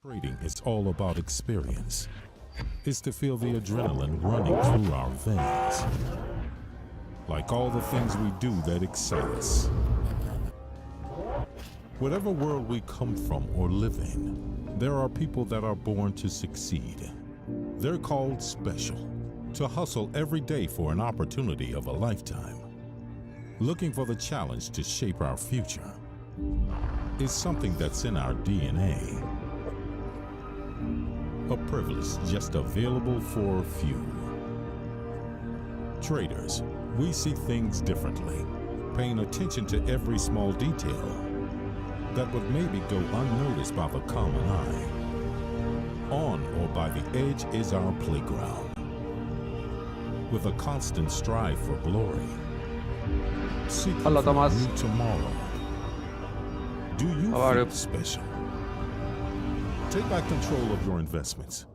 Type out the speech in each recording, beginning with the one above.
Trading is all about experience. It's to feel the adrenaline running through our veins. Like all the things we do that excite us. Whatever world we come from or live in, there are people that are born to succeed. They're called special, to hustle every day for an opportunity of a lifetime. Looking for the challenge to shape our future is something that's in our DNA. A privilege just available for a few. Traders, we see things differently, paying attention to every small detail that would maybe go unnoticed by the common eye. On or by the edge is our playground, with a constant strive for glory. Seeking for a new tomorrow. Do you feel special? Take back control of your investments.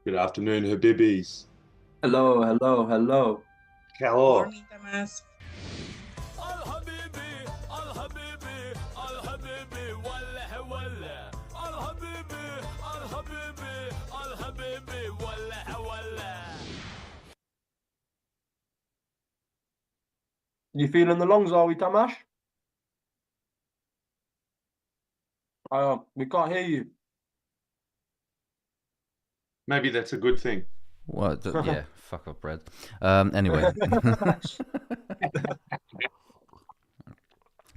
Good afternoon, Habibis. Hello, hello, hello. Hello. Morning, Tamas. You feeling the lungs, are we, Tamash? We can't hear you. Maybe that's a good thing. What? Yeah, fuck up, Brad. Anyway.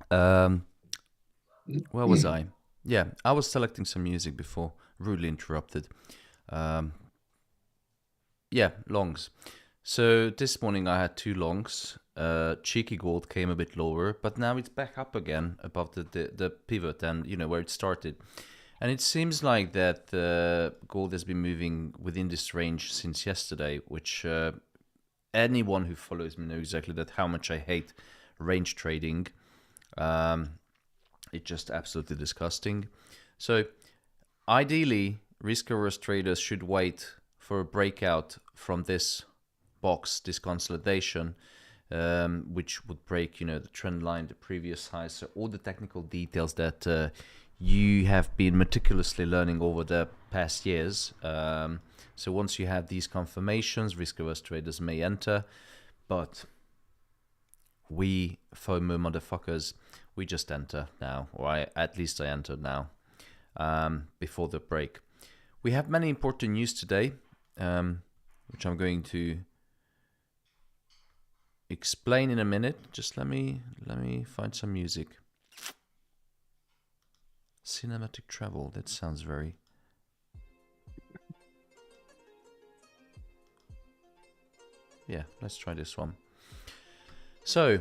Where was I? Yeah, I was selecting some music before, rudely interrupted. Yeah, longs. So this morning I had two longs. Cheeky gold came a bit lower, but now it's back up again above the pivot and where it started. And it seems like that gold has been moving within this range since yesterday, which anyone who follows me knows exactly that how much I hate range trading. It's just absolutely disgusting. So ideally, risk-averse traders should wait for a breakout from this box, this consolidation, which would break, the trend line, the previous highs, so all the technical details that you have been meticulously learning over the past years. So once you have these confirmations, risk-averse traders may enter, but we FOMO motherfuckers, we just enter now, or at least I entered now, before the break. We have many important news today, which I'm going to explain in a minute. Just let me find some music. Cinematic travel, that sounds very... Yeah, let's try this one. So,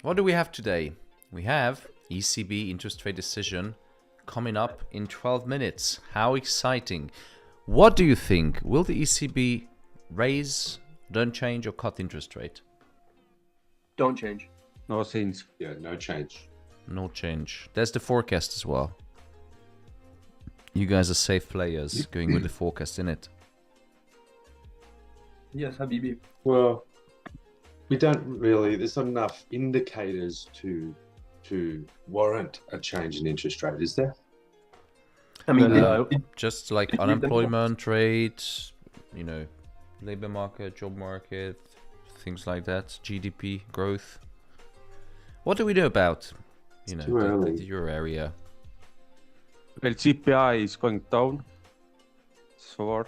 what do we have today? We have ECB interest rate decision coming up in 12 minutes. How exciting. What do you think? Will the ECB raise, don't change, or cut interest rate? Don't change. No change. Yeah, no change. No change. That's the forecast as well. You guys are safe players going with the forecast in it. Yes, Habibi. Well, we don't really, there's not enough indicators to warrant a change in interest rate, is there? I mean, just like unemployment rate, labor market, job market, things like that, GDP growth. What do we know about, the euro area? Well, CPI is going down. So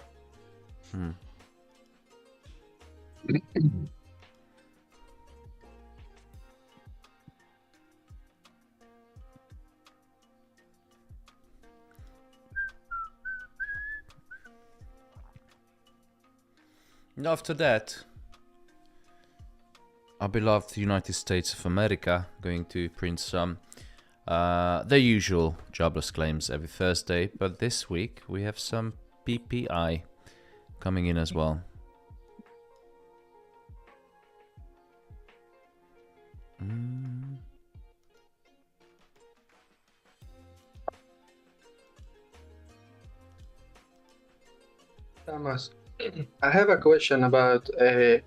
And after that, our beloved United States of America going to print some their usual jobless claims every Thursday, but this week we have some PPI coming in as well. Thomas, I have a question about a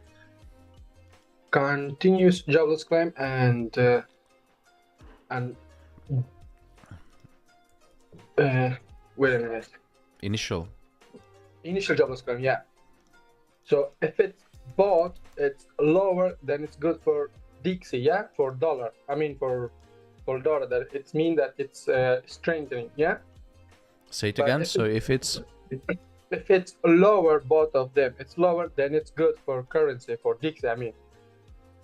continuous jobless claim and wait a minute. Initial. Initial jobless claim, yeah. So if it's bought, it's lower, then it's good for Dixie, yeah, for dollar. I mean for dollar. That it means that it's strengthening, yeah. Say it But again. if So if it's If it's lower, both of them, it's lower, then it's good for currency, for Dixie, I mean.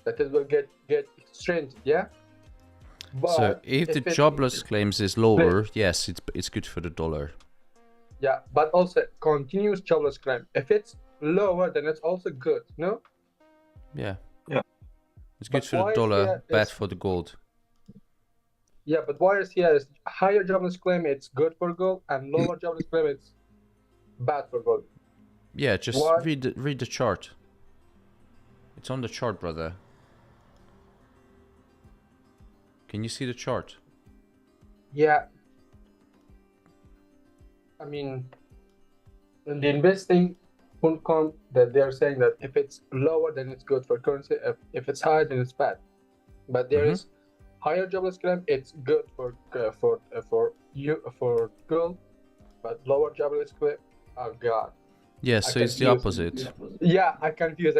That it will get strengthened, yeah? so if the jobless claims is lower, yes, it's good for the dollar. Yeah, but also continuous jobless claim. If it's lower, then it's also good, no? Yeah. Yeah. It's good But for the why is dollar, here bad is- for the gold. Yeah, but why is here is higher jobless claim, it's good for gold, and lower jobless claim, it's bad for gold. Yeah, just Why? read the chart. It's on the chart, brother. Can you see the chart? Yeah. I mean, in the investing.com, that they're saying that if it's lower, then it's good for currency. If it's higher, then it's bad. But there is higher jobless claim. It's good for gold, but lower jobless claim. Oh God. Yeah, I so it's the confused. opposite. Yeah, I confused.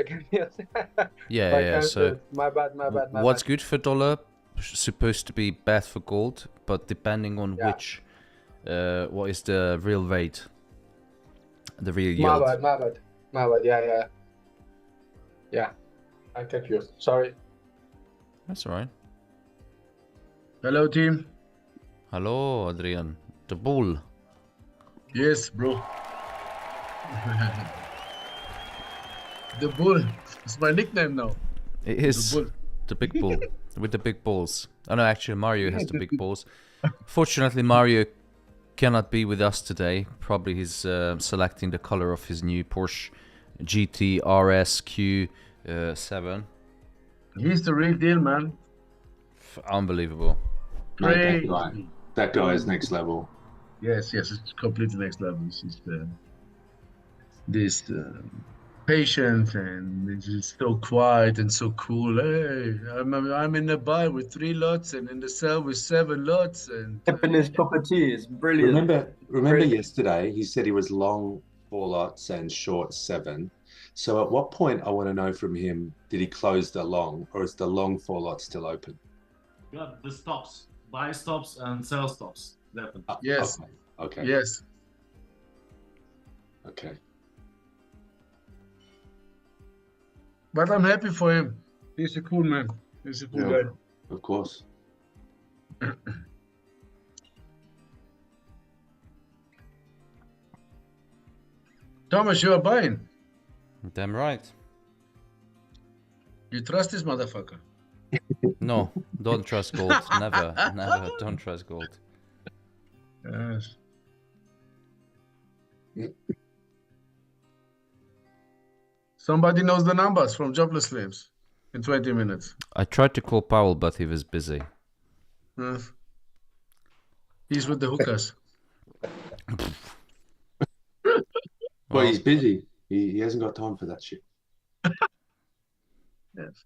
Yeah. So my bad. what's good for dollar supposed to be bad for gold, but depending on Yeah. which, what is the real rate, the real My yield. bad. Yeah. I'm confused. Sorry. That's alright. Hello, team. Hello, Adrian. The bull. Yes, bro. The bull. It's my nickname now. It is The bull. the big bull with the big balls. Oh no, actually Mario has the big balls. Fortunately, Mario cannot be with us today. Probably he's selecting the color of his new Porsche GT RS Q7. He's the real deal, man. Unbelievable. Great. That guy is next level. Yes, it's completely next level. It's just this patient and it's just so quiet and so cool. Hey, I'm in the buy with 3 lots and in the sell with 7 lots and Tipping his cup of tea is brilliant. Remember Brilliant. yesterday he said he was long 4 lots and short 7. So at what point, I want to know from him, did he close the long, or is the long 4 lot still open? Yeah, the stops, buy stops and sell stops. Definitely. yes, Okay. yes. Okay. But I'm happy for him. He's a cool man. He's a cool guy. Of course. Thomas, you are buying. Damn right. You trust this motherfucker? No, don't trust gold. Never. Don't trust gold. Yes. Somebody knows the numbers from jobless claims in 20 minutes. I tried to call Powell, but he was busy. Yes. He's with the hookers. Well, he's busy. He hasn't got time for that shit. Yes.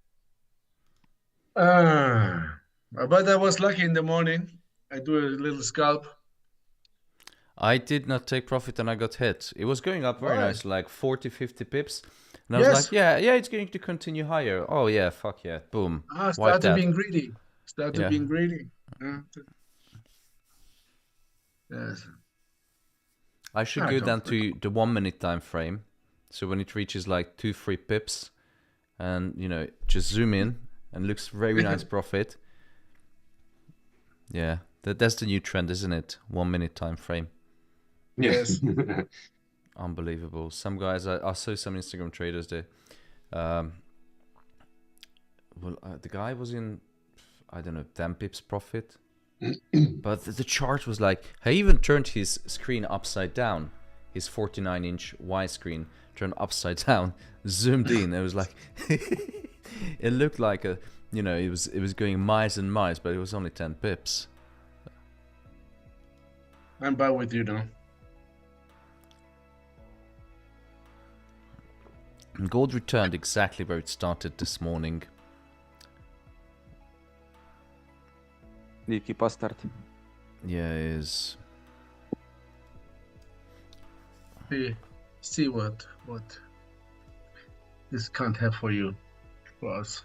But I was lucky in the morning. I do a little scalp. I did not take profit and I got hit. It was going up very Why? nice, like 40, 50 pips. And I was Yes. like, yeah, it's going to continue higher. Oh yeah, fuck yeah, boom. Wiped Started out. being greedy. Started Yeah. being greedy. Yes. I should I go don't down to the 1 minute time frame. So when it reaches like 2-3 pips and, just zoom in and looks very nice profit. Yeah, that's the new trend, isn't it? 1 minute time frame. Yes. Unbelievable. Some guys, I saw some Instagram traders there. The guy was in, I don't know, 10 pips profit. But the chart was like, he even turned his screen upside down. His 49-inch widescreen turned upside down, zoomed in. It was like, it looked like it was going miles and miles, but it was only 10 pips. I'm back with you now. Gold returned exactly where it started this morning. Leaky bastard. Yeah, it is. See what this can't have for you, for us.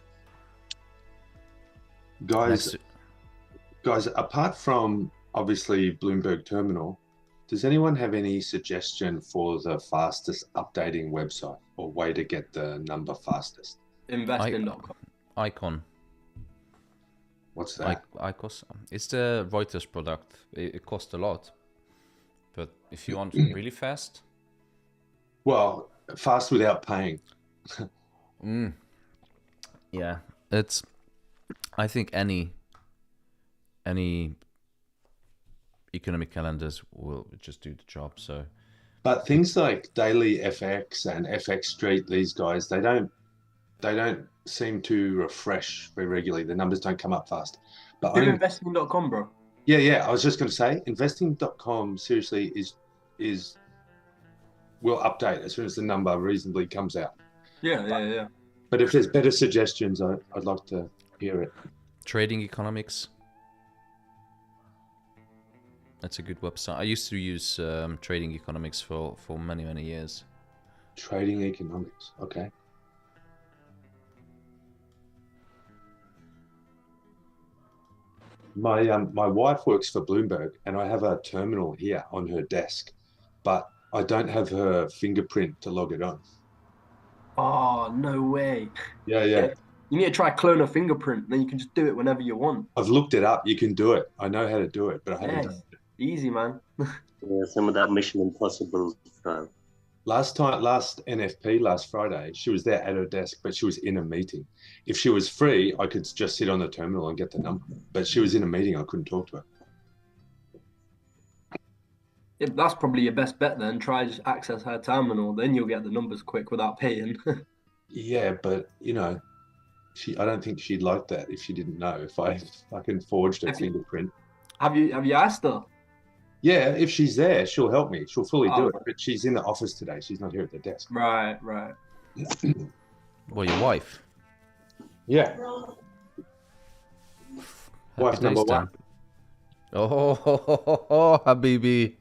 Guys, apart from obviously Bloomberg Terminal, does anyone have any suggestion for the fastest updating website or way to get the number fastest? Investing.com. Icon. What's that? ICOS. It's the Reuters product. It costs a lot. But if you want really fast... Well, fast without paying. Yeah, it's... I think any economic calendars will just do the job, so... But things like Daily FX and FX Street, these guys, they don't seem to refresh very regularly. The numbers don't come up fast. But Do investing.com, bro. Yeah. I was just going to say, investing.com seriously will update as soon as the number reasonably comes out. Yeah. But if there's better suggestions, I'd like to hear it. Trading Economics. That's a good website. I used to use Trading Economics for many years. Trading Economics, okay. My wife works for Bloomberg, and I have a terminal here on her desk, but I don't have her fingerprint to log it on. Oh, no way. Yeah. You need to try clone a fingerprint, then you can just do it whenever you want. I've looked it up. You can do it. I know how to do it, but I haven't done it. Easy, man. Yeah, some of that Mission Impossible style. Last NFP, last Friday, she was there at her desk, but she was in a meeting. If she was free, I could just sit on the terminal and get the number. But she was in a meeting. I couldn't talk to her. Yeah, that's probably your best bet then. Try just access her terminal, then you'll get the numbers quick without paying. Yeah, but I don't think she'd like that if she didn't know if I fucking forged her fingerprint. Have you asked her? Yeah, if she's there, she'll help me. She'll fully do it. But she's in the office today. She's not here at the desk. Right. Well, your wife. Yeah. Wife number one. Oh, Habibi.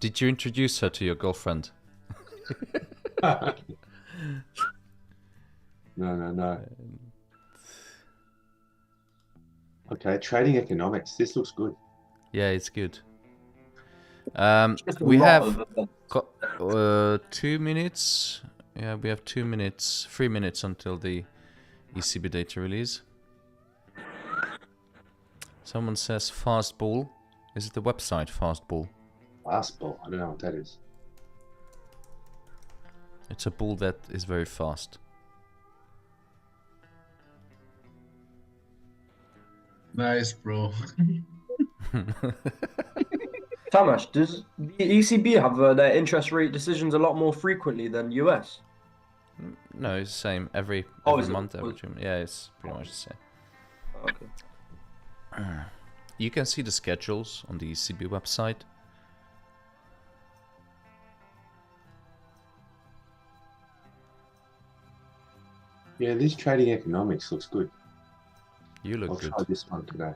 Did you introduce her to your girlfriend? No. Okay, Trading Economics. This looks good. Yeah, it's good. We have 2 minutes. Yeah, we have 2 minutes, 3 minutes until the ECB data release. Someone says Fastball. Is it the website Fastball? Fastball? I don't know what that is. It's a ball that is very fast. Nice, bro. Tamas, does the ECB have their interest rate decisions a lot more frequently than US? No, it's the same every month, every 2 months. Yeah, it's pretty much the same. Okay. You can see the schedules on the ECB website. Yeah, this Trading Economics looks good. You look good. I'll try this one today.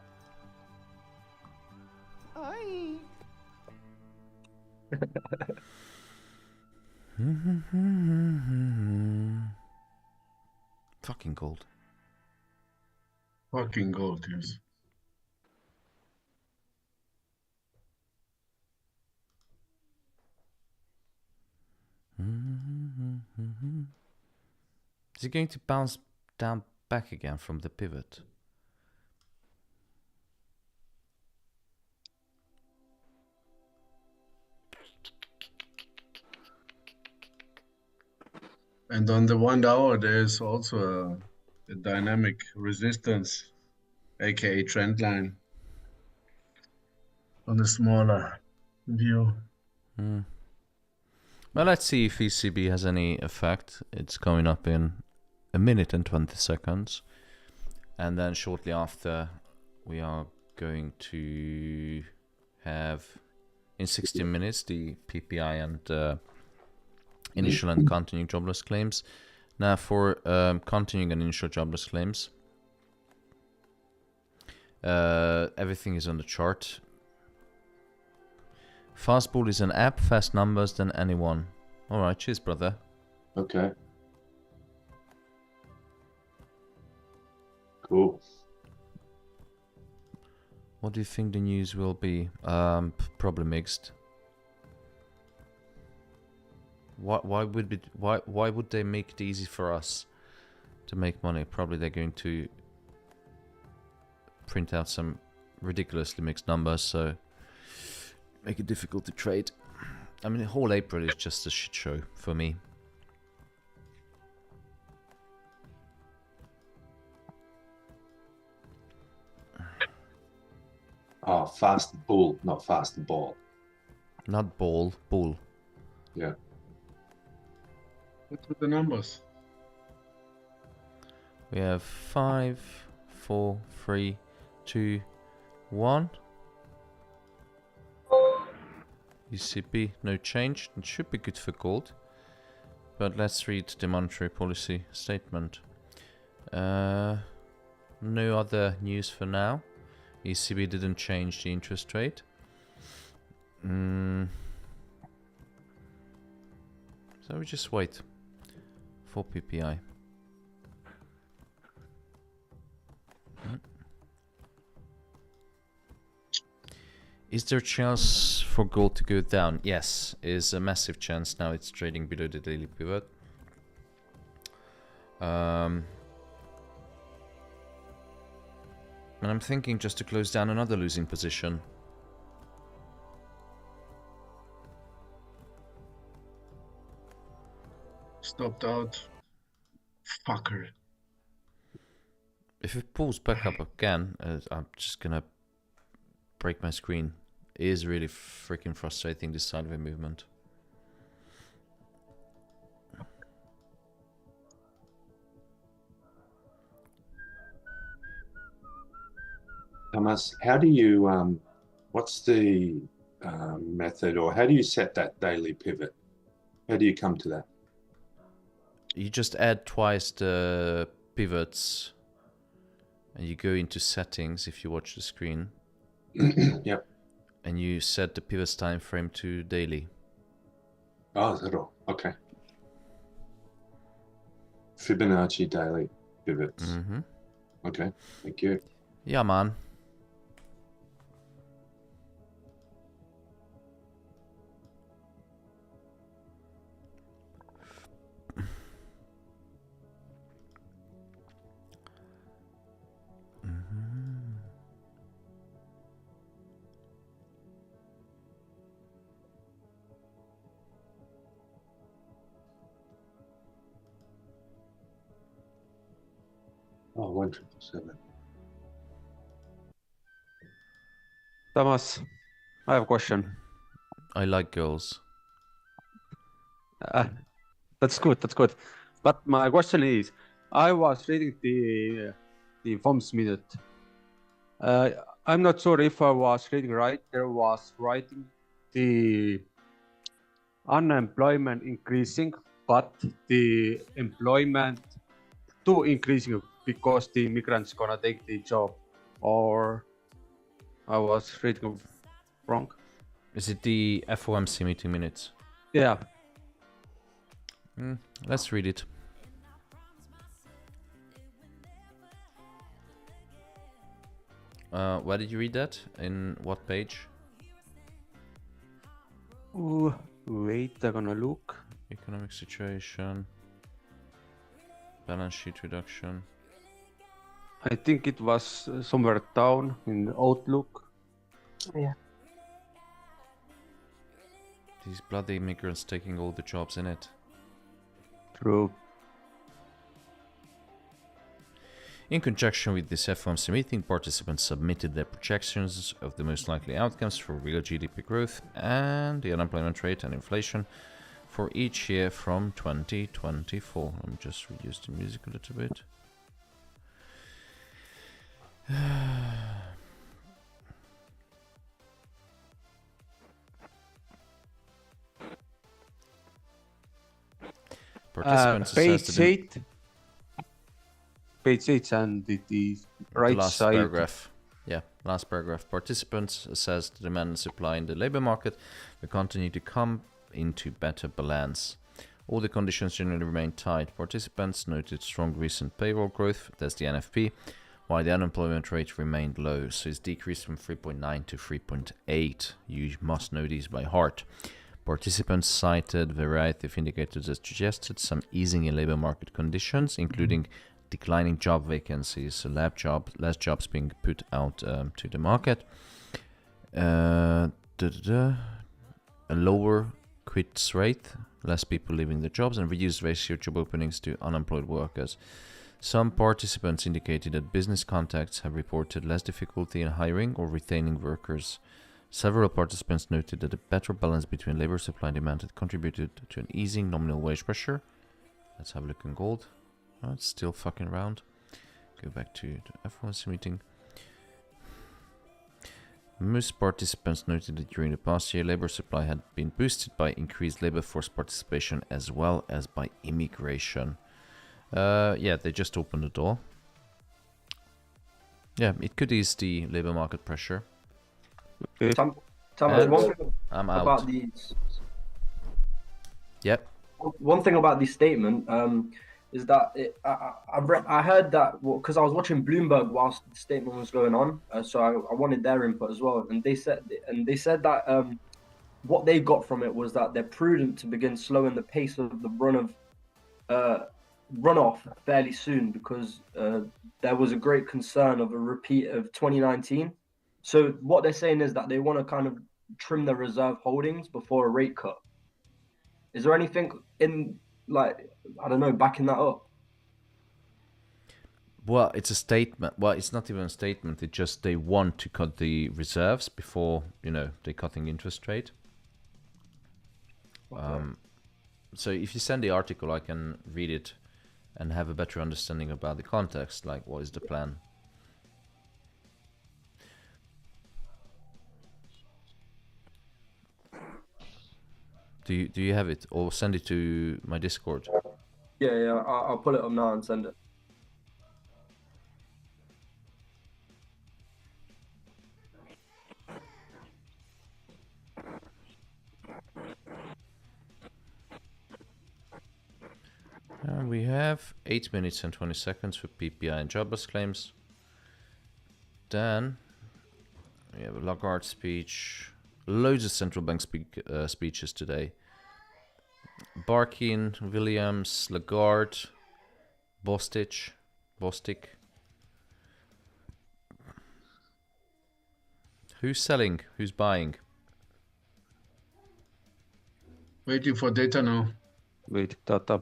Fucking gold. Fucking gold, yes. Is it going to bounce down back again from the pivot? And on the 1 hour, there's also a dynamic resistance, aka trend line, on the smaller view. Well, let's see if ECB has any effect. It's coming up in 1 minute and 20 seconds. And then shortly after, we are going to have, in 16 minutes, the PPI and initial and continuing jobless claims. Now for continuing and initial jobless claims, everything is on the chart. Fastball is an app, fast numbers than anyone. Alright, cheers brother. Okay. Cool. What do you think the news will be? Probably mixed. Why would they make it easy for us to make money? Probably they're going to print out some ridiculously mixed numbers, so make it difficult to trade. I mean, the whole April is just a shit show for me. Oh, fast bull, not fast ball. Not ball, bull. Yeah. What's with the numbers? We have 5, 4, 3, 2, 1. ECB, no change. It should be good for gold. But let's read the monetary policy statement. No other news for now. ECB didn't change the interest rate. So we just wait for PPI. Is there a chance for gold to go down? Yes, is a massive chance. Now it's trading below the daily pivot. And I'm thinking just to close down another losing position. Stopped out. Fucker. If it pulls back up again, I'm just gonna break my screen. It is really freaking frustrating, this sideways movement. Thomas, how do you, what's the method, or how do you set that daily pivot? How do you come to that? You just add twice the pivots and you go into settings if you watch the screen. Yep. And you set the pivot's time frame to daily. Oh, is that all? Okay. Fibonacci daily pivots. Mm-hmm. Okay, thank you. Yeah, man. Oh, 1,777. Thomas, I have a question. I like girls. That's good, that's good. But my question is, I was reading the FOMC minute. I'm not sure if I was reading right. There was writing the unemployment increasing, but the employment too increasing because the immigrants gonna take the job. Or I was reading wrong. Is it the FOMC meeting minutes? Yeah. Let's read it. Where did you read that? In what page? Ooh, wait, I'm gonna look. Economic situation. Balance sheet reduction. I think it was somewhere down in the Outlook. Yeah. These bloody immigrants taking all the jobs in it. True. In conjunction with this FOMC meeting, participants submitted their projections of the most likely outcomes for real GDP growth and the unemployment rate and inflation for each year from 2024. Let me just reduce the music a little bit. Participants page assessed the 8. Page 8 and the right last side. paragraph. Yeah, last paragraph. Participants assess the demand and supply in the labor market will continue to come into better balance. All the conditions generally remain tight. Participants noted strong recent payroll growth, that's the NFP, while the unemployment rate remained low, so it's decreased from 3.9 to 3.8. You must know these by heart. Participants cited a variety of indicators that suggested some easing in labor market conditions, including declining job vacancies, so less jobs being put out to the market, a lower quits rate, less people leaving the jobs, and reduced ratio of job openings to unemployed workers. Some participants indicated that business contacts have reported less difficulty in hiring or retaining workers. Several participants noted that a better balance between labor supply and demand had contributed to an easing nominal wage pressure. Let's have a look in gold. Oh, it's still fucking round. Go back to the FOMC meeting. Most participants noted that during the past year, labor supply had been boosted by increased labor force participation as well as by immigration. Yeah, they just opened the door. Yeah, it could ease the labor market pressure. Okay. Thomas, one thing I'm out. about these. Yep. One thing about this statement is that I heard that because I was watching Bloomberg whilst the statement was going on, so I wanted their input as well. And they said that what they got from it was that they're prudent to begin slowing the pace of the runoff fairly soon because there was a great concern of a repeat of 2019. So what they're saying is that they want to kind of trim their reserve holdings before a rate cut. Is there anything in, like, I don't know, backing that up? Well, it's a statement. Well, it's not even a statement. It's just they want to cut the reserves before, they're cutting interest rate. Okay. So if you send the article, I can read it and have a better understanding about the context, like what is the plan. Do you have it, or send it to my Discord? Yeah, I'll pull it up now and send it. We have 8 minutes and 20 seconds for PPI and jobless claims. Then we have a Lagarde speech. Loads of central bank speeches today. Barkin, Williams, Lagarde, Bostic. Who's selling? Who's buying? Waiting for data now. Wait, data.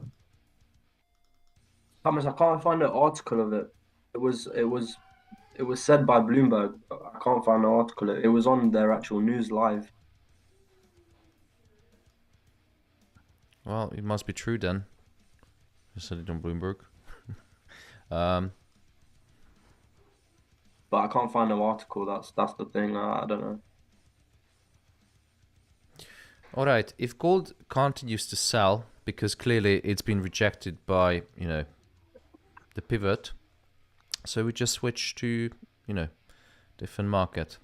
Thomas, I can't find an article of it. It was said by Bloomberg. I can't find an article. It was on their actual news live. Well, it must be true then. I said it on Bloomberg. But I can't find an article. That's the thing. I don't know. All right. If gold continues to sell, because clearly it's been rejected by, the pivot, so we just switch to, different market.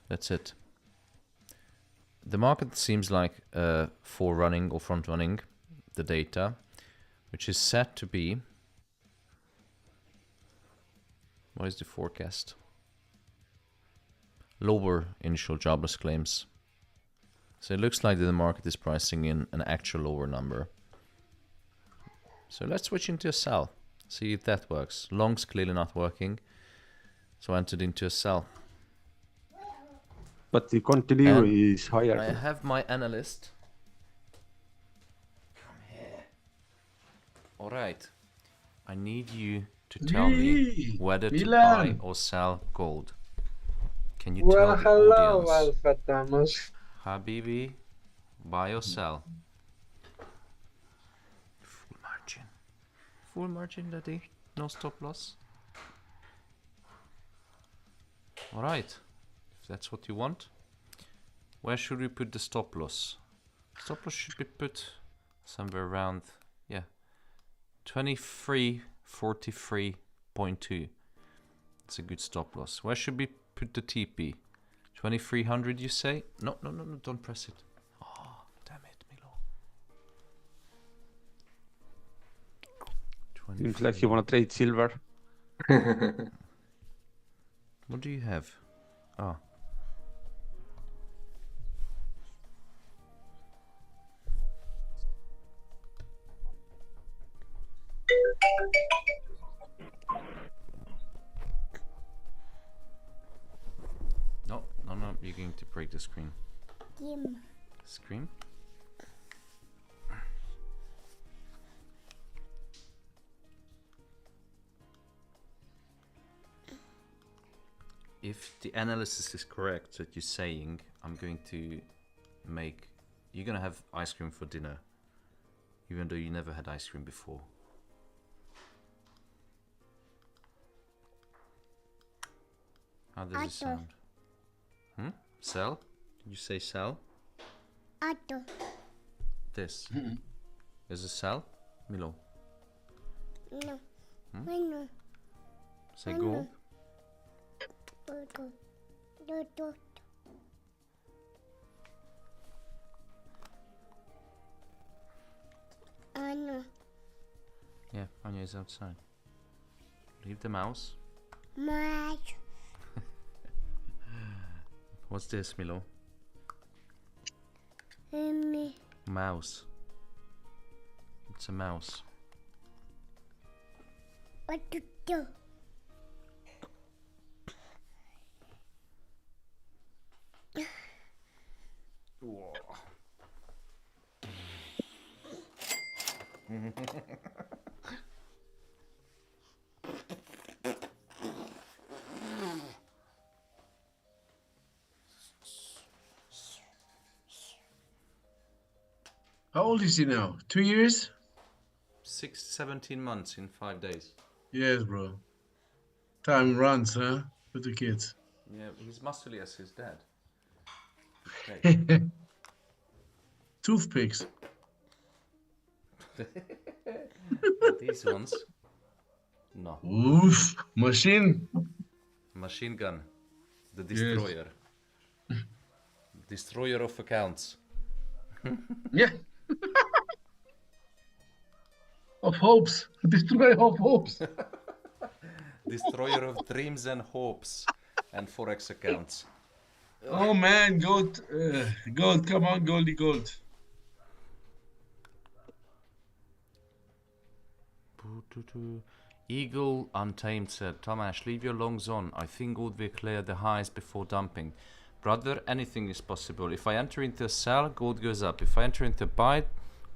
That's it. The market seems like forerunning or front running the data, which is set to be, what is the forecast? Lower initial jobless claims. So it looks like the market is pricing in an actual lower number. So let's switch into a sell. See if that works. Long's clearly not working. So I entered into a sell. But the continue And is higher. I have my analyst. Come here. All right. I need you to tell me whether to buy or sell gold. Can you tell the hello, audience? Alpha Thomas. Habibi, buy or sell? Full margin, daddy. No stop loss. All right. If that's what you want. Where should we put the stop loss? Stop loss should be put somewhere around 2343.2. It's a good stop loss. Where should we put the TP? 2300, you say? No, don't press it. Oh, damn it, Milo. Seems like you want to trade silver. What do you have? Oh. No, you're going to break the screen. Screen? If the analysis is correct that you're saying, I'm going to make... You're going to have ice cream for dinner, even though you never had ice cream before. How does it sound? Sell? Did you say sell? This. Is it sell? Milo? No. Say go? Yeah, Anya is outside. Leave the mouse. What's this, Milo? Mouse. It's a mouse. What to do? Whoa. How old is he now? 2 years? 17 months in 5 days. Yes, bro. Time runs, huh? With the kids. Yeah, he's muscly as his dad. Okay. Toothpicks. These ones? No. Oof. Machine. Machine gun. The destroyer. Yes. Destroyer of accounts. Yeah. Of hopes. Destroyer of hopes. Destroyer of dreams and hopes and forex accounts. Oh man, gold, gold, come on, Goldie Gold. Eagle Untamed said, Tomasz, leave your longs on. I think gold will clear the highs before dumping. Brother, anything is possible. If I enter into a sell, gold goes up. If I enter into a buy,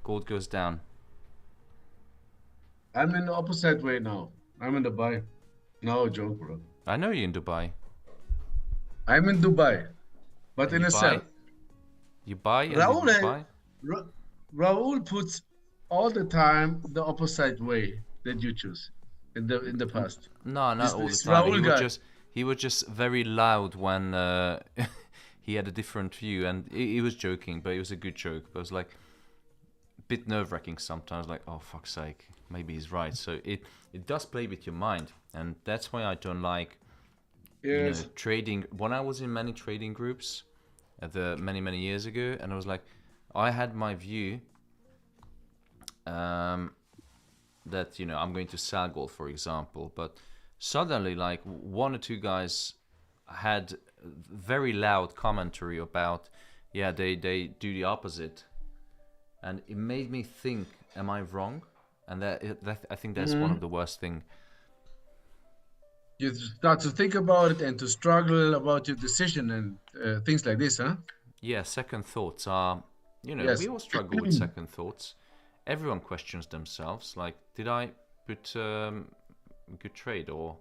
gold goes down. I'm in the opposite way now. I'm in the buy. No joke, bro. I know you're in Dubai. I'm in Dubai, but in a sell. You buy and then you buy? Raul puts all the time the opposite way that you choose in the past. No, not all the time. He was just very loud when he had a different view, and he was joking, but it was a good joke. But it was like a bit nerve-wracking sometimes, like, oh, fuck's sake, maybe he's right. So it does play with your mind, and that's why I don't like trading. When I was in many trading groups many years ago, and I was like, I had my view that, I'm going to sell gold, for example, but suddenly, like, one or two guys had very loud commentary about, they do the opposite, and it made me think, am I wrong? And that I think that's one of the worst thing. You start to think about it and to struggle about your decision and things like this, huh? Yeah, second thoughts are, we all struggle with second thoughts. Everyone questions themselves, like, did I put good trade or...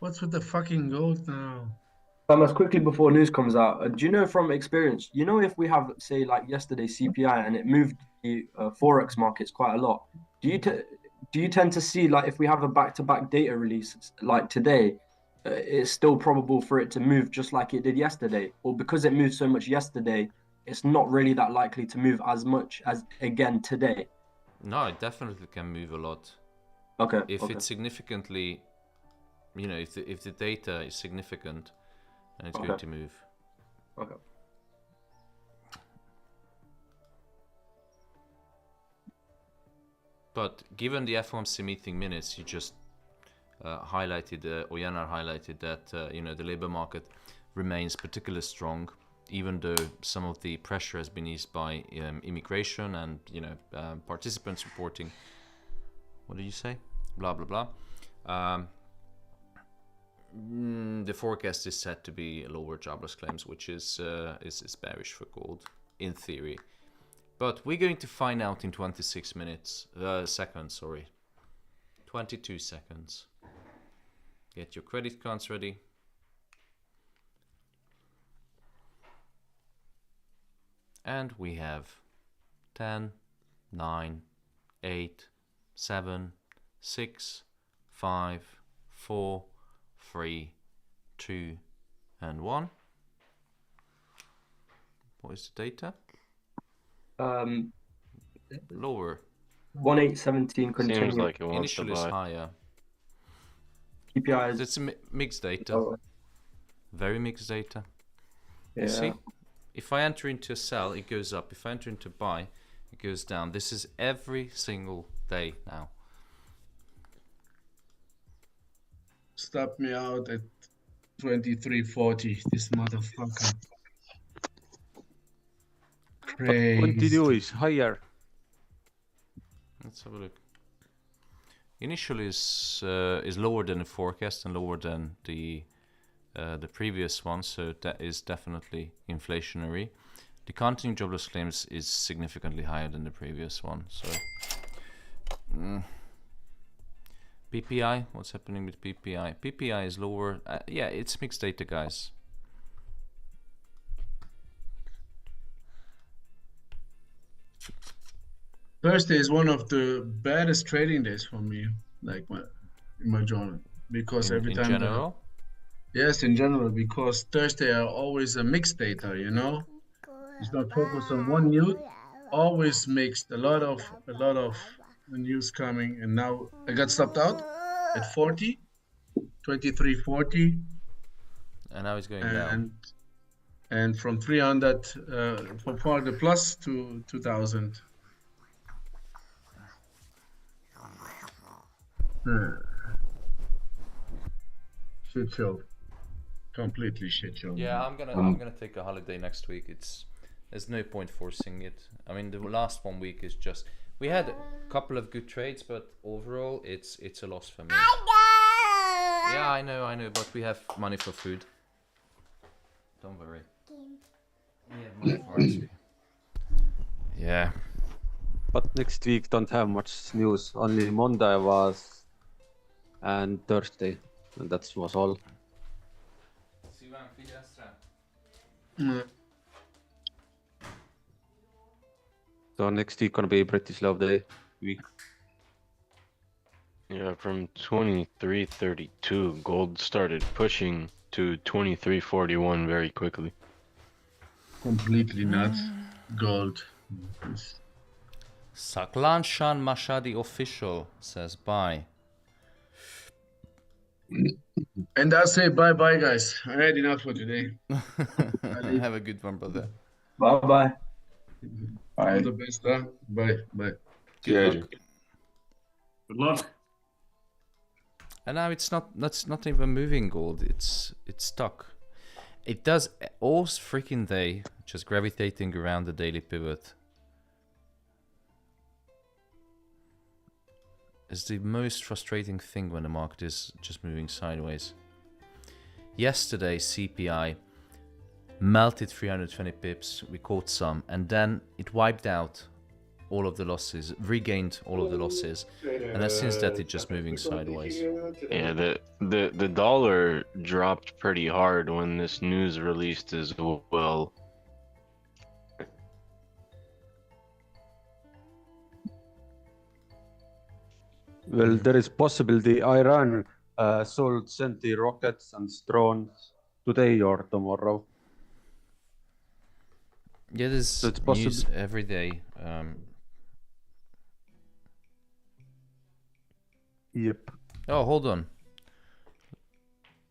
What's with the fucking gold now? Thomas, quickly before news comes out, do you know from experience, if we have, say, like yesterday CPI and it moved the forex markets quite a lot, do you tend to see, like, if we have a back-to-back data release like today, it's still probable for it to move just like it did yesterday, or because it moved so much yesterday, it's not really that likely to move as much as again today? No, it definitely can move a lot. Okay. If okay. it's significantly, if the data is significant, then it's going to move. Okay. But given the FOMC meeting minutes, you just highlighted, Oyanar highlighted that the labor market remains particularly strong, even though some of the pressure has been eased by immigration and participants reporting. What did you say? Blah blah blah. The forecast is set to be lower jobless claims, which is bearish for gold in theory. But we're going to find out in 26 seconds. 22 seconds. Get your credit cards ready. And we have 10, 9, 8, 7, 6, 5, 4, 3, 2, and 1. What is the data? Lower. 1817 continuing. Seems like it wants Initial to is buy. higher. PPI is It's mixed data. lower. Very mixed data. Yeah. You see? If I enter into a sell, it goes up. If I enter into buy, it goes down. This is every single day now. Stop me out at 23.40. This motherfucker. Crazy. 22 is higher. Let's have a look. Initial is lower than the forecast and lower than the previous one, so that is definitely inflationary. The continuing jobless claims is significantly higher than the previous one. So PPI, what's happening with PPI? PPI is lower. Yeah, it's mixed data, guys. Thursday is one of the baddest trading days for me, like in my journal, because every In time. general. Yes, in general, because Thursday are always a mixed data, It's not focused on one news, always mixed. A lot of news coming, and now I got stopped out at 40, 23.40, And now it's going down. and from 300 from the plus to 2000. Shit show. Completely shit show. Yeah, I'm gonna take a holiday next week. There's no point forcing it. I mean, the last 1 week is just, we had a couple of good trades, but overall it's a loss for me. Yeah, I know, but we have money for food. Don't worry. We have money for ice cream. Yeah. But next week don't have much news. Only Monday was and Thursday, and that was all. So next week gonna be pretty slow day week. Yeah, from 23.32, gold started pushing to 23.41 very quickly. Completely nuts. Gold. Saklan Shan Mashadi official says bye. And I say bye-bye, guys. I had enough for today. Have a good one, brother. Bye-bye. All the best, huh? Bye. Good luck. Good luck. And now that's not even moving gold. It's stuck. It does all freaking day, just gravitating around the daily pivot. It's the most frustrating thing when the market is just moving sideways. Yesterday, CPI melted 320 pips. We caught some, and then it wiped out all of the losses, regained all of the losses, and then since that it's just moving sideways. Yeah, the dollar dropped pretty hard when this news released as well. Well, there is possibility Iran sent the rockets and drones today or tomorrow. Yeah, there's So it's news possible. every day. Yep. Oh, hold on.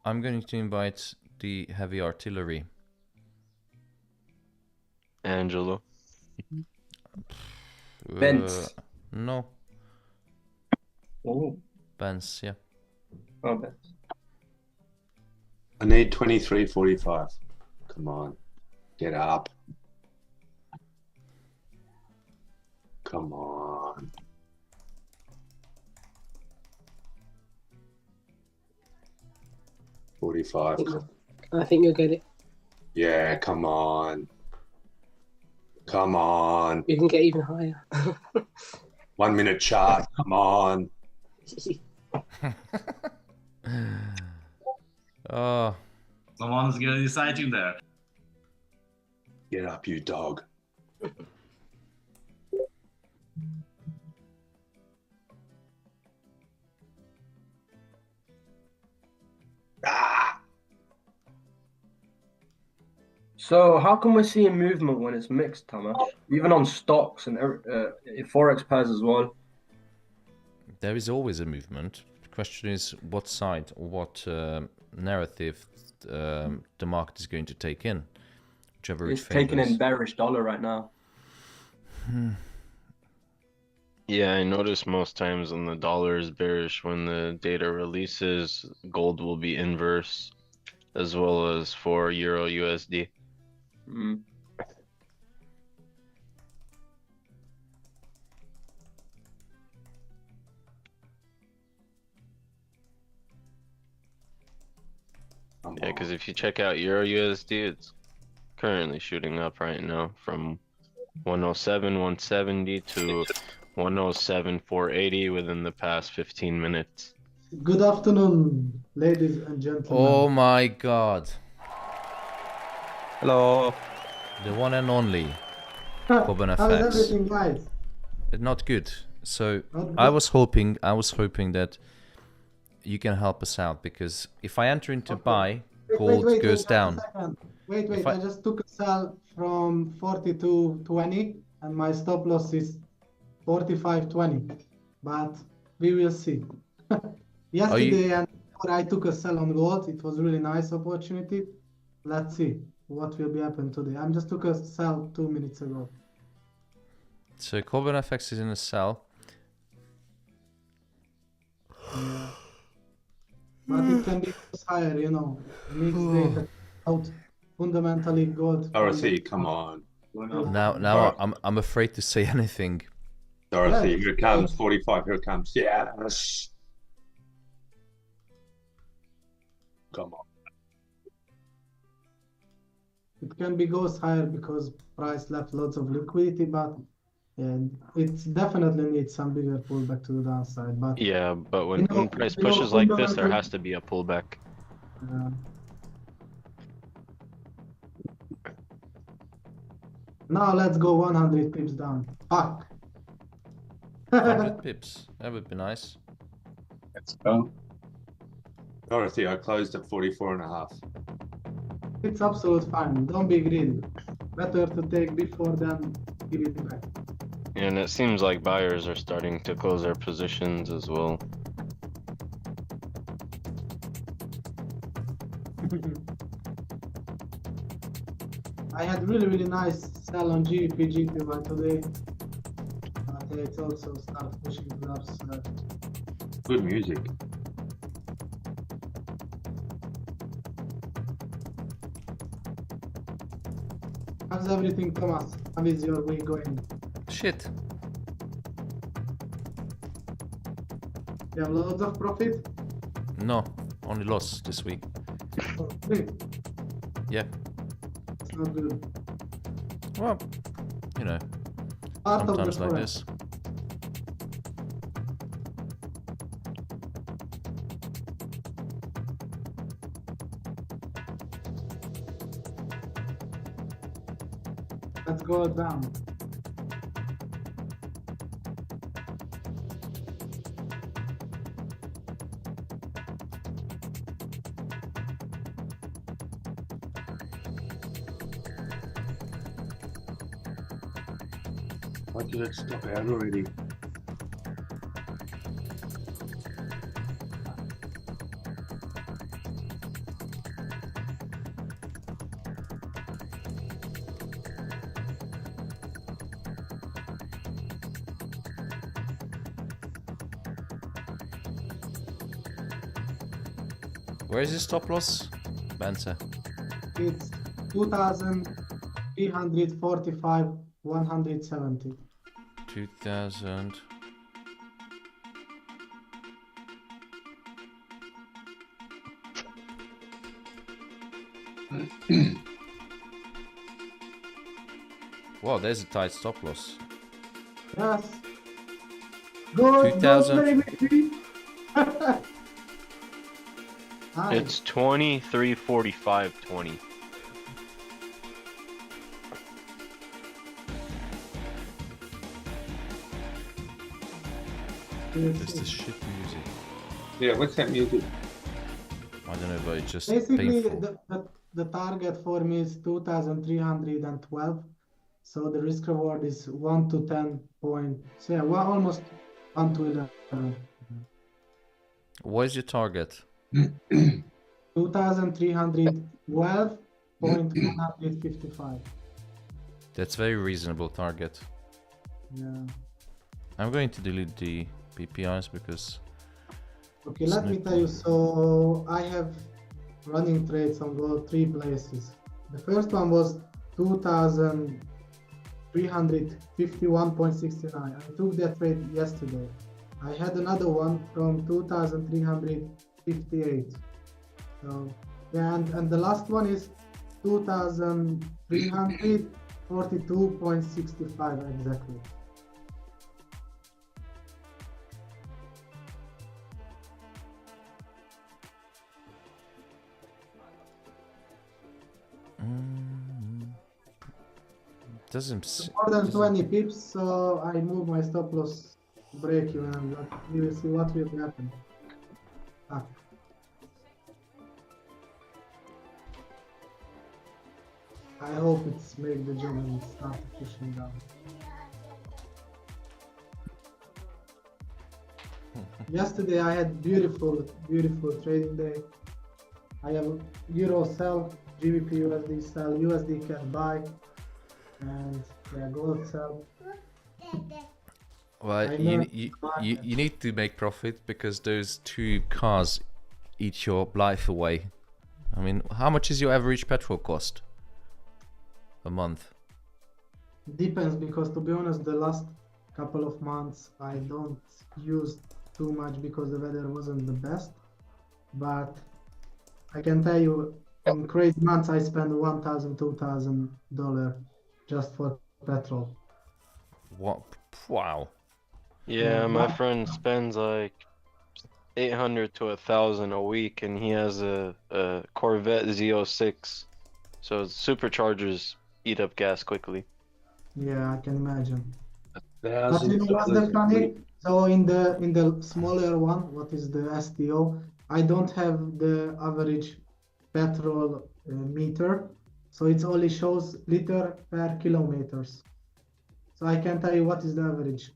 I'm going to invite the heavy artillery. Angelo. Benz. No. Oh, Benz, yeah. oh, Benz. I need 23.45. Come on. Get up. Come on. $45. I think you'll get it. Yeah, come on. Come on. You can get even higher. 1 minute chart. Come on. Oh. Someone's getting exciting there. Get up, you dog. So how come we're seeing movement when it's mixed, Thomas? Even on stocks and forex pairs as well. There is always a movement. The question is what side or what narrative the market is going to take in. Whichever It's it taking favors. in bearish dollar right now. Yeah, I notice most times when the dollar is bearish, when the data releases, gold will be inverse, as well as for Euro USD. Mm. Yeah, because if you check out Euro USD, it's currently shooting up right now from 107, 170 to 107, 480 within the past 15 minutes. Good afternoon, ladies and gentlemen. Oh my god. Hello. The one and only How Coben is FX. everything, guys? Not good. So Not I good. was hoping that you can help us out, because if I enter into buy, gold goes just a down. second. Wait, If I just took a sell from 42.20 and my stop loss is 45.20, but we will see. Yesterday and before I took a sell on gold, it was really nice opportunity. Let's see what will be happen today. I just took a sell 2 minutes ago. So Coben FX is in a sell. Yeah. But it can be higher, you know. Mixed data out fundamentally gold. Dorothy, come on. Now I'm afraid to say anything. Dorothy, Yeah. here it comes. 45, here it comes. Yes. Come on. It can be goes higher because price left lots of liquidity, but it definitely needs some bigger pullback to the downside. But Yeah, but when price you know, pushes like this, there fundamental- has to be a pullback. Now let's go 100 pips down. Fuck. 100 pips. That would be nice. Let's go. Dorothy, I closed at 44.5. It's absolute fine. Don't be greedy. Better to take before than give it back. And it seems like buyers are starting to close their positions as well. I had really nice sell on GPGPY today. But it also starts pushing to the upside. Good music. How's everything, Thomas? How is your way going? Shit. You have loads of profit? No, only loss this week. Oh, really? Yeah. It's not good. Well, you know, Part of the sometimes like forex. this. Let's go down. Why did it stop out already? Where is your stop loss, Banter? It's 2,345, 170. 2000. Wow, there's a tight stop loss. Yes. Good. 2000. It's 23.45.20. This is shit music. Yeah, what's that music? I don't know, but it's just Basically, painful. the target for me is 2,312. So the risk reward is 1 to 10 point. So yeah, well, almost 1 to 11. What is your target? 2,312.155. That's very reasonable target. Yeah. I'm going to delete the PPIs because... Okay, let me tell you. So I have running trades on gold 3 places. The first one was 2,351.69. I took that trade yesterday. I had another one from 2,358. So yeah, and the last one is 2,342.65 exactly. Doesn't more than 20 pips, so I move my stop loss break even and we will see what will happen. I hope it's make the job and start pushing down. Yesterday I had beautiful trading day. I have Euro sell, GBP USD sell, USD cash buy, and yeah, gold sell. Well, you need to make profit because those 2 cars eat your life away. I mean, how much is your average petrol cost a month? Depends, because to be honest, the last couple of months I don't use too much because the weather wasn't the best. But I can tell you, in crazy months I spend $1,000, $2,000 just for petrol. What? Wow. Yeah, my friend spends like 800 to 1,000 a week, and he has a Corvette Z06, so superchargers eat up gas quickly. Yeah, I can imagine. But 1,000 you know what's the dollars a funny? week. So in the smaller one, what is the STO? I don't have the average petrol meter, so it only shows liter per kilometers. So I can tell you what is the average.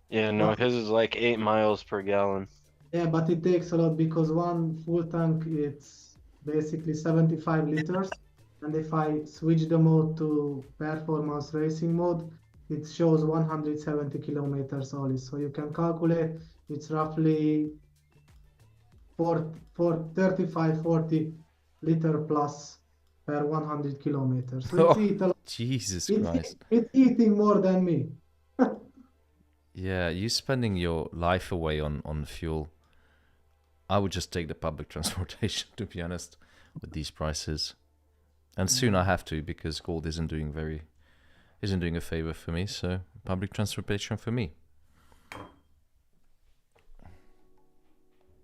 Yeah, no, his is like 8 miles per gallon. Yeah, but it takes a lot because one full tank it's basically 75 liters, and if I switch the mode to performance racing mode, it shows 170 kilometers only. So you can calculate it's roughly 35-40 liter plus per 100 kilometers. So Jesus Christ. It's eating more than me. Yeah, you're spending your life away on fuel. I would just take the public transportation, to be honest, with these prices. And soon I have to, because gold isn't doing a favor for me, so public transportation for me.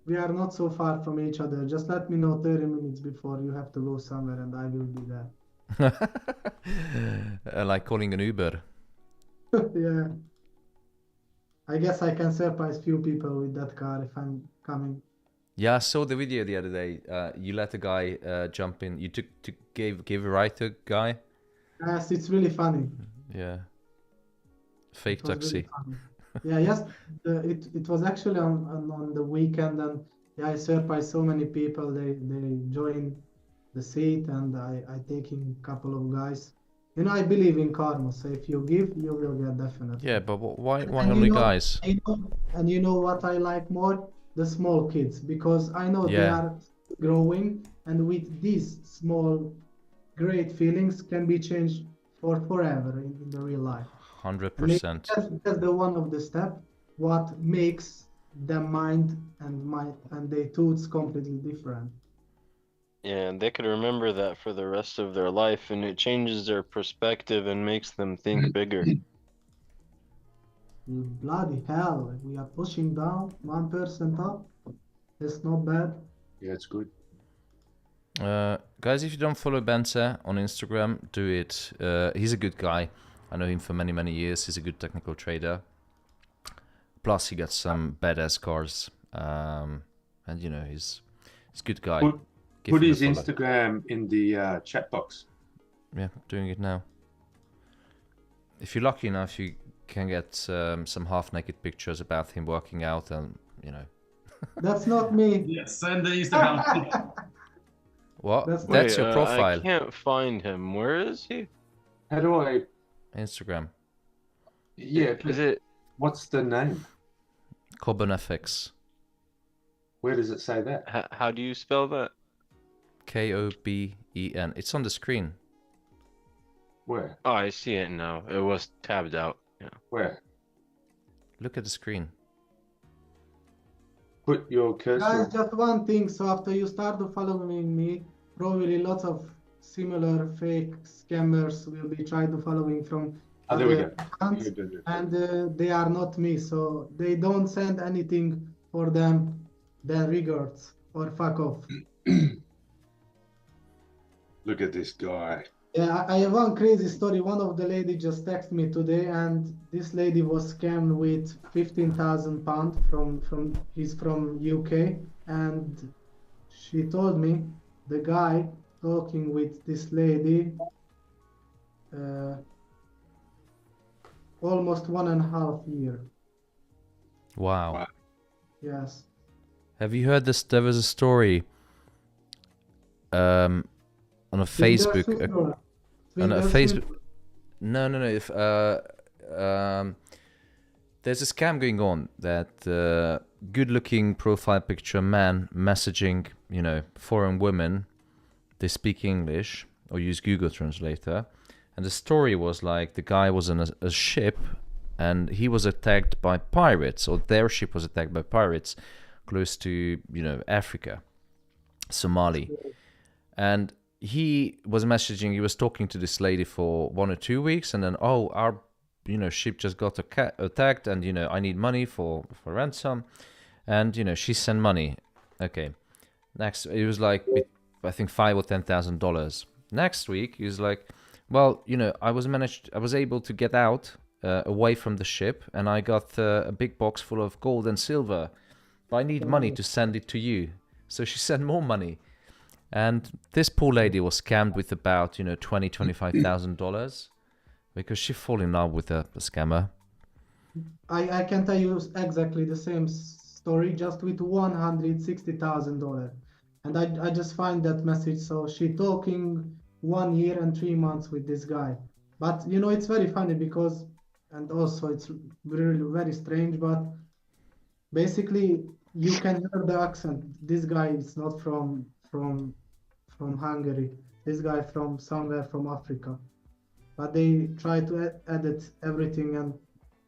We are not so far from each other. Just let me know 30 minutes before you have to go somewhere and I will be there. Like calling an Uber. Yeah. I guess I can surprise few people with that car if I'm coming. Yeah, I saw the video the other day. You let a guy jump in. You gave a ride to a guy. Yes, it's really funny. Yeah. Fake taxi. Really yeah, yes. It was actually on the weekend, and yeah, I surprised so many people. They joined the seat, and I taking a couple of guys. You know, I believe in karma. So if you give, you will get definitely. Yeah, but why only guys? And you know what I like more? the small kids, because I know they Yeah. are growing, and with these small great feelings can be changed for forever in the real life. And maybe 100%. that's the one of the step what makes their mind and their thoughts completely different. Yeah, and they could remember that for the rest of their life, and it changes their perspective and makes them think bigger. Bloody hell, we are pushing down 1% up. It's not bad. Yeah, it's good. Guys, if you don't follow Banter on Instagram, do it. He's a good guy. I know him for many, many years. He's a good technical trader. Plus, he got some badass cars. And, you know, he's a good guy. Put his Instagram in the chat box. Yeah, doing it now. If you're lucky enough, you can get some half-naked pictures about him working out and, you know. That's not me. Yes, send the Instagram. What? That's That's Wait, your profile. I can't find him. Where is he? How do I? Instagram. Yeah. Is it? What's the name? Coben FX. Where does it say that? How do you spell that? Koben. It's on the screen. Where? Oh, I see it now. It was tabbed out. Yeah. Where? Look at the screen. Put your cursor. Guys, just one thing. So after you start to following me, probably lots of similar fake scammers will be trying to following from There we go. accounts, and they are not me. So they don't send anything for them. Then regards or fuck off. Look at this guy. Yeah, I have one crazy story. One of the lady just texted me today, and this lady was scammed with £15,000 from he's from UK, and she told me the guy talking with this lady almost 1.5 years. Wow. Yes. Have you heard this? There was a story on a Facebook. On a Facebook. No. If there's a scam going on that good-looking profile picture man messaging, you know, foreign women. They speak English or use Google Translator, and the story was like the guy was on a ship, and he was attacked by pirates, or their ship was attacked by pirates close to, you know, Africa, Somali, and he was messaging, he was talking to this lady for 1 or 2 weeks, and then, oh, our, you know, ship just got attacked, and, you know, I need money for ransom, and, you know, she sent money. Okay, next, it was like, I think $5,000 or $10,000. Next week, he was like, well, you know, I was able to get out away from the ship, and I got a big box full of gold and silver, but I need money to send it to you. So she sent more money. And this poor lady was scammed with about, you know, $25,000 because she fell in love with a scammer. I can tell you exactly the same story, just with $160,000. And I just find that message. So she talking 1 year and 3 months with this guy. But, you know, it's very funny because, and also it's really very strange, but basically you can hear the accent. This guy is not from Hungary. This guy from somewhere from Africa. But they try to edit everything, and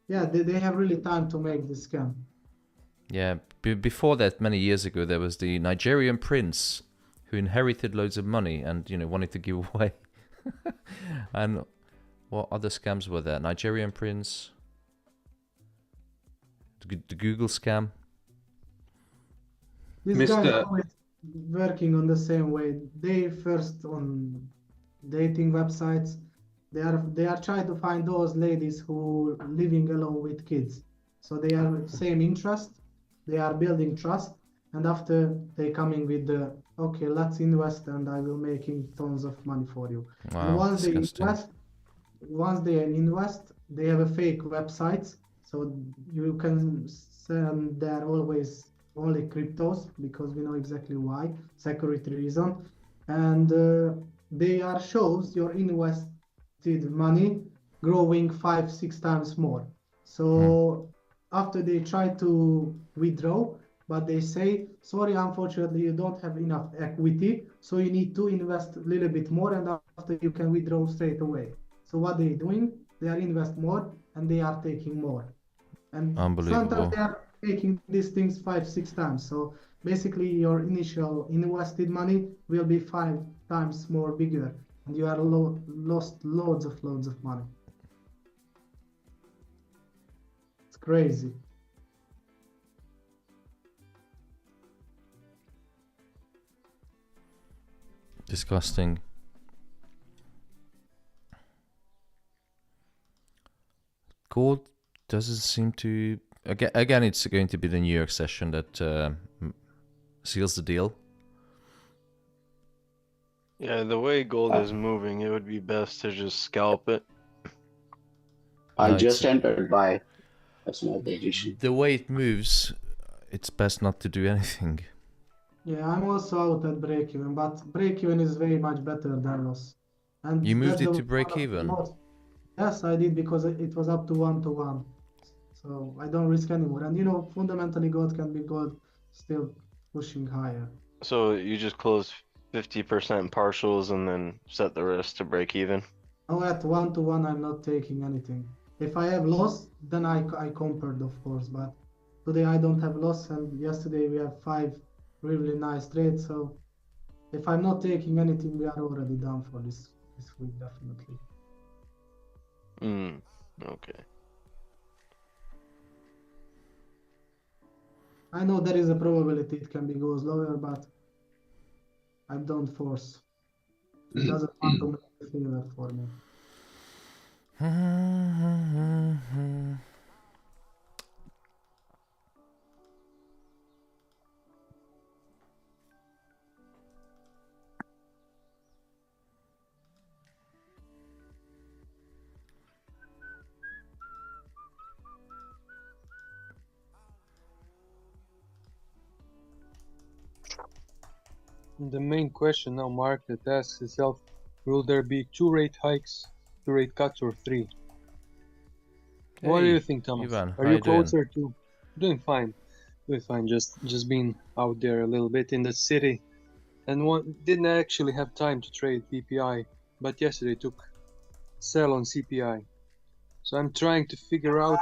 yeah, they have really time to make this scam. Yeah, before that, many years ago, there was the Nigerian prince who inherited loads of money and, you know, wanted to give away. And what other scams were there? Nigerian prince, the Google scam. This guy is always working on the same way. They first on dating websites, they are trying to find those ladies who living alone with kids. So they are same interest, they are building trust, and after they coming with the okay, let's invest and I will making tons of money for you. Wow, and once disgusting. they invest, they have a fake websites, so you can send there always only cryptos, because we know exactly why, security reason, and they are shows your invested money growing 5-6 times more. So after they try to withdraw, but they say, sorry, unfortunately, you don't have enough equity, so you need to invest a little bit more, and after you can withdraw straight away. So what they're doing, they are invest more and they are taking more. And sometimes Unbelievable. they are taking these things 5-6 times. So basically your initial invested money will be 5 times more bigger, and you are lost loads of money. It's crazy. Disgusting. Gold doesn't seem to. Again, it's going to be the New York session that seals the deal. Yeah, the way gold is moving, it would be best to just scalp it. I just entered by a small position. The way it moves, it's best not to do anything. Yeah, I'm also out at break-even, but break-even is very much better than loss. And You moved that's it the to break one of the even? most- Yes, I did, because it was up to 1-to-1. So I don't risk anymore. And you know, fundamentally, gold can be gold still pushing higher. So you just close 50% partials and then set the rest to break even. Now at 1-to-1, I'm not taking anything. If I have loss, then I compared, of course. But today I don't have loss, and yesterday we have 5 really nice trades. So if I'm not taking anything, we are already done for this week, definitely. Okay. I know there is a probability it can be goes lower, but I don't force. It doesn't want to make a favor for me. The main question now market asks itself, will there be 2 rate hikes, 2 rate cuts, or 3? What do you think, Thomas? Ivan, Are how you you doing? closer to doing fine? Doing fine. Just been out there a little bit in the city, and didn't actually have time to trade PPI, but yesterday took sell on CPI. So I'm trying to figure out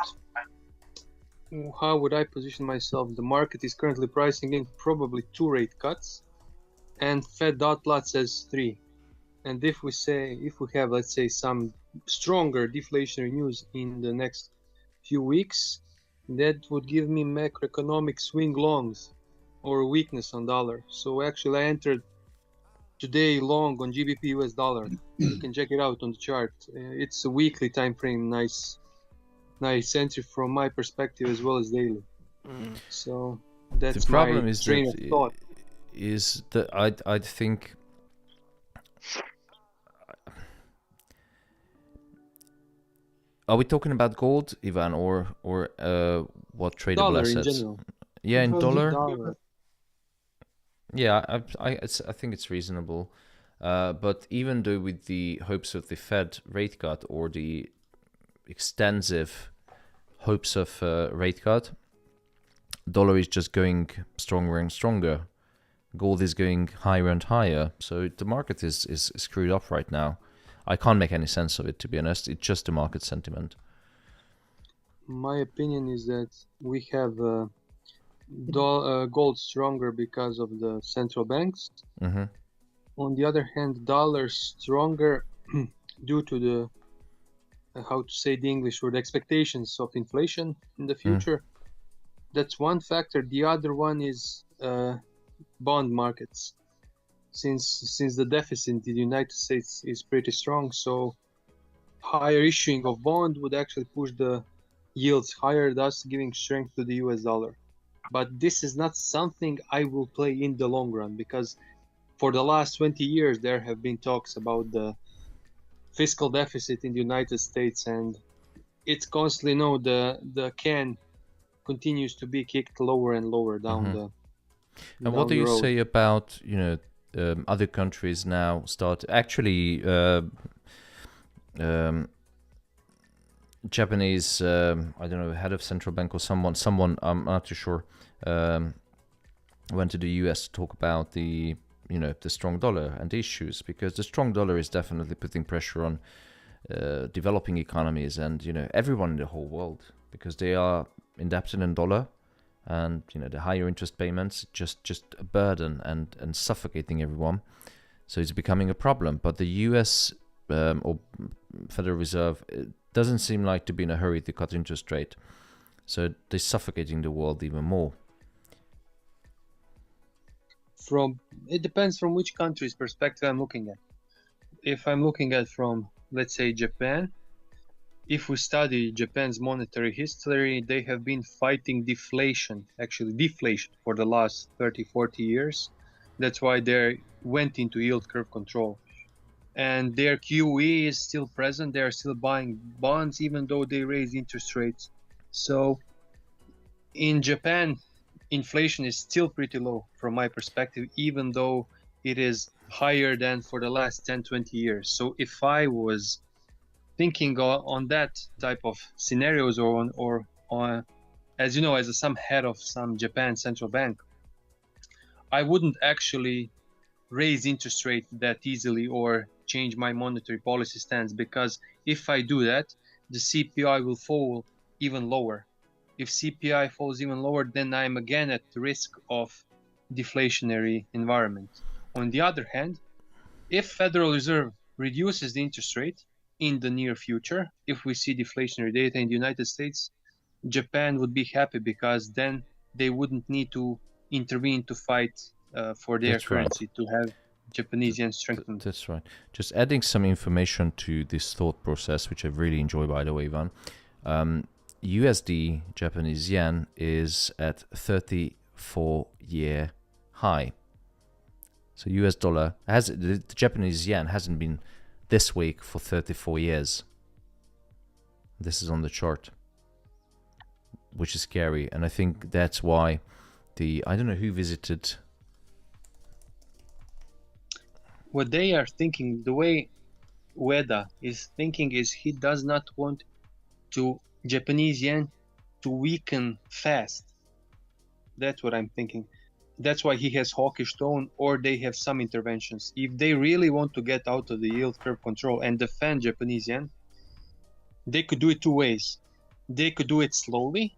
how would I position myself. The market is currently pricing in probably 2 rate cuts, and Fed dot plot says 3. And if we have, let's say, some stronger deflationary news in the next few weeks, that would give me macroeconomic swing longs or weakness on dollar. So actually I entered today long on GBP US dollar. You can check it out on the chart. It's a weekly time frame, nice entry from my perspective as well as daily. So that's the problem my is train that of thought. Is that I think are we talking about gold, Ivan, or what tradable Dollar assets? in general. Yeah, in dollar. Dollar. Yeah, I think it's reasonable. But even though with the hopes of the Fed rate cut or the extensive hopes of rate cut, dollar is just going stronger and stronger. Gold is going higher and higher. So the market is screwed up right now. I can't make any sense of it, to be honest. It's just the market sentiment. My opinion is that we have gold stronger because of the central banks. Mm-hmm. On the other hand, dollar stronger due to the how to say the English word, expectations of inflation in the future. That's one factor. The other one is bond markets. Since the deficit in the United States is pretty strong, so higher issuing of bond would actually push the yields higher, thus giving strength to the US dollar. But this is not something I will play in the long run, because for the last 20 years there have been talks about the fiscal deficit in the United States, and it's constantly the can continues to be kicked lower and lower down the And what do you say about other countries now start actually Japanese I don't know, head of central bank or someone I'm not too sure went to the US to talk about the strong dollar and the issues, because the strong dollar is definitely putting pressure on developing economies and everyone in the whole world, because they are indebted in dollar, and the higher interest payments just a burden and suffocating everyone. So it's becoming a problem. But the US or Federal Reserve doesn't seem like to be in a hurry to cut interest rate, so they're suffocating the world even more. It depends from which country's perspective I'm looking at. If I'm looking at from, let's say, Japan, if we study Japan's monetary history, they have been fighting deflation for the last 30-40 years. That's why they went into yield curve control. And their QE is still present. They are still buying bonds even though they raise interest rates. So in Japan, inflation is still pretty low from my perspective, even though it is higher than for the last 10-20 years. So if I was thinking on that type of scenarios, or as some head of some Japan central bank, I wouldn't actually raise interest rate that easily or change my monetary policy stance, because if I do that, the CPI will fall even lower. If CPI falls even lower, then I'm again at the risk of deflationary environment. On the other hand, if Federal Reserve reduces the interest rate in the near future, if we see deflationary data in the United States, Japan would be happy, because then they wouldn't need to intervene to fight for their currency, to have Japanese yen strengthened. That's right. Just adding some information to this thought process, which I really enjoy, by the way, Ivan. USD Japanese yen is at 34-year high. So US dollar the Japanese yen hasn't been this weak for 34 years. This is on the chart, which is scary. And I think that's why I don't know who visited. What they are thinking, the way Ueda is thinking, is he does not want Japanese yen to weaken fast. That's what I'm thinking. That's why he has hawkish tone, or they have some interventions. If they really want to get out of the yield curve control and defend Japanese yen, they could do it two ways. They could do it slowly,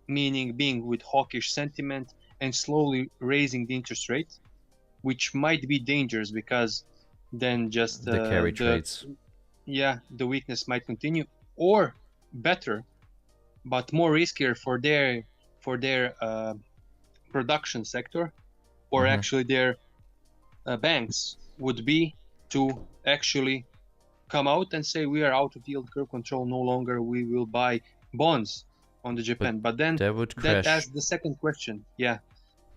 meaning being with hawkish sentiment and slowly raising the interest rate, which might be dangerous, because then just the carry trades. Yeah, the weakness might continue. Or better, but more riskier for their production sector, or actually their banks, would be to actually come out and say, we are out of yield curve control, no longer we will buy bonds on the Japan. But then that asks the second question. Yeah,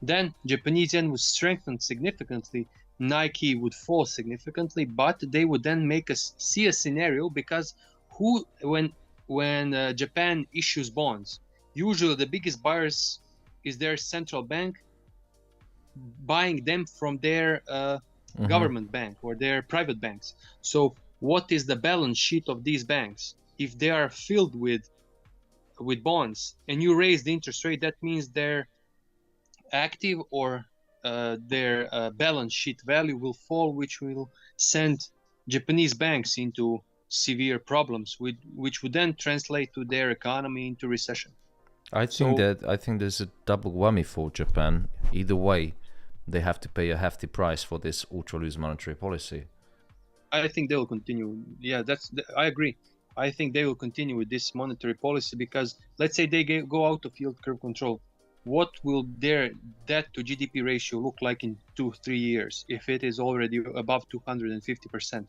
then Japanese yen would strengthen significantly, Nike would fall significantly, but they would then make us see a scenario, because when Japan issues bonds, usually the biggest buyers is their central bank buying them from their government bank or their private banks. So what is the balance sheet of these banks? If they are filled with bonds and you raise the interest rate, that means their active or their balance sheet value will fall, which will send Japanese banks into severe problems, which would then translate to their economy into recession. I think there's a double whammy for Japan. Either way, they have to pay a hefty price for this ultra loose monetary policy. I think they will continue. Yeah, I agree. I think they will continue with this monetary policy, because let's say they go out of yield curve control. What will their debt to GDP ratio look like in 2-3 years if it is already above 250%?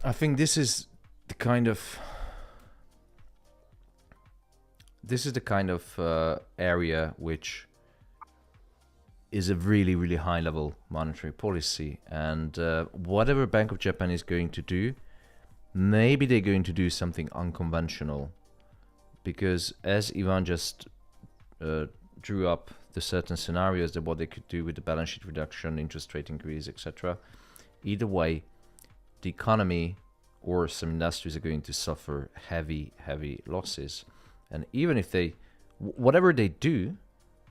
I think this is the kind of area which is a really, really high level monetary policy, and whatever Bank of Japan is going to do, maybe they're going to do something unconventional, because as Ivan just drew up the certain scenarios that what they could do with the balance sheet reduction, interest rate increase, etc. Either way, the economy or some industries are going to suffer heavy losses. And even if they whatever they do,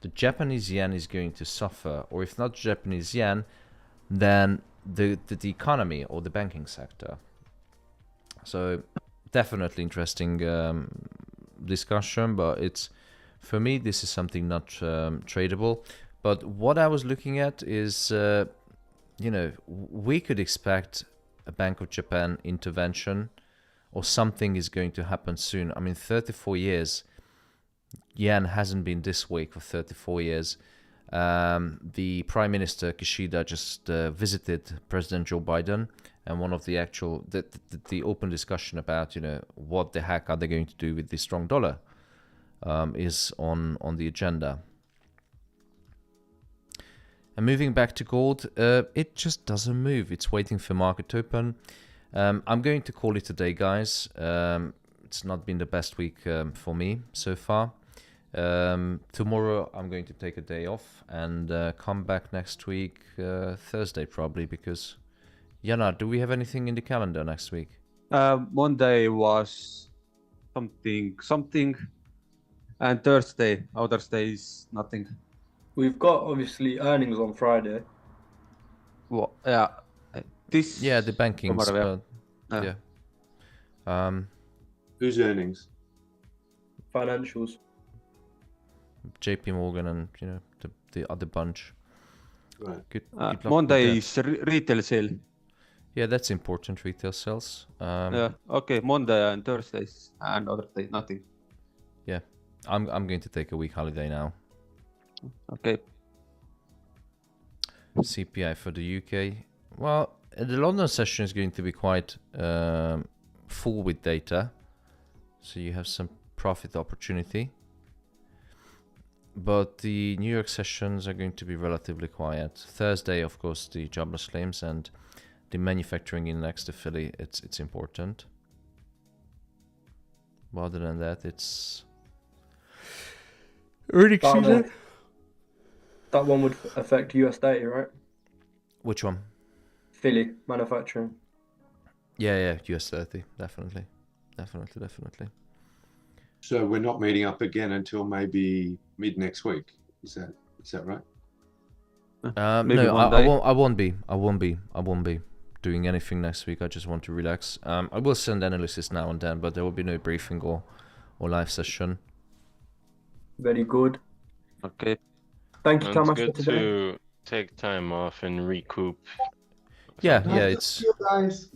the Japanese yen is going to suffer, or if not Japanese yen, then the economy or the banking sector. So definitely interesting discussion, but it's, for me, this is something not tradable. But what I was looking at is, we could expect a Bank of Japan intervention, or something is going to happen soon. I mean, 34 years, yen hasn't been this weak for 34 years. The Prime Minister Kishida just visited President Joe Biden, and one of the actual the open discussion about what the heck are they going to do with the strong dollar is on the agenda. And moving back to gold, it just doesn't move. It's waiting for market to open. I'm going to call it a day, guys. It's not been the best week for me so far. Tomorrow I'm going to take a day off and come back next week, Thursday probably, because Jana, do we have anything in the calendar next week? Monday was something, and Thursday, other days, nothing. We've got obviously earnings on Friday. Well, yeah, the banking. Whose earnings? Financials. JP Morgan and the other bunch. Right. Good luck Monday with is retail sale. Yeah, that's important. Retail sales. Yeah. Okay. Monday and Thursdays and other day nothing. Yeah, I'm going to take a week holiday now. Okay. CPI for the UK. Well, the London session is going to be quite full with data, so you have some profit opportunity. But the New York sessions are going to be relatively quiet. Thursday, of course, the jobless claims and the manufacturing index to Philly, it's important. But other than that, it's earnings season. That one would affect US data, right? Which one? Philly manufacturing. Yeah, US 30, definitely. So we're not meeting up again until maybe mid next week. Is that right? No, I won't be doing anything next week. I just want to relax. I will send analysis now and then, but there will be no briefing or live session. Very good. Okay. Thank you, Thomas, It's for good today. to take time off and recoup. Yeah, Nice to it's. see you guys.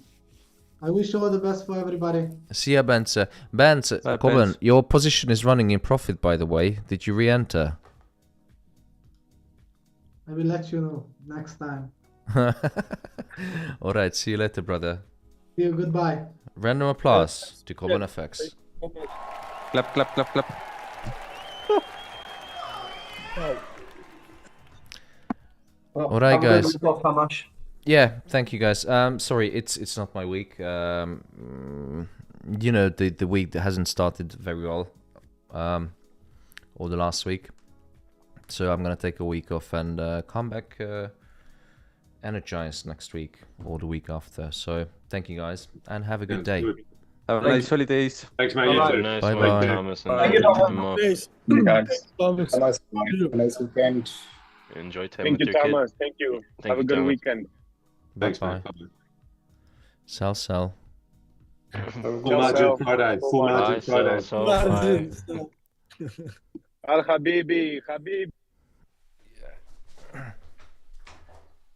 I wish all the best for everybody. See ya, Bence. Goblin, your position is running in profit, by the way. Did you re-enter? I will let you know next time. All right, see you later, brother. See you. Goodbye. Random applause to Goblin FX. Clap, clap, clap, clap. All right, guys. Thomas. Yeah, thank you, guys. Sorry, it's not my week. The week that hasn't started very well, or the last week. So I'm gonna take a week off and come back energized next week or the week after. So thank you, guys, and have a good day. Have a nice holidays. Thanks, mate. Have a nice Bye week, bye. Thomas. And Thank you, time off. Thomas. Nice weekend. Enjoy time Thank with you, your kid. Thomas. Thank you. Thank Have a you, good Thomas. weekend. Bye Thanks, bye. mate. Sell. Full margin Friday. Full margin Bye, Friday. sell, bye. Al Habibi, Habib.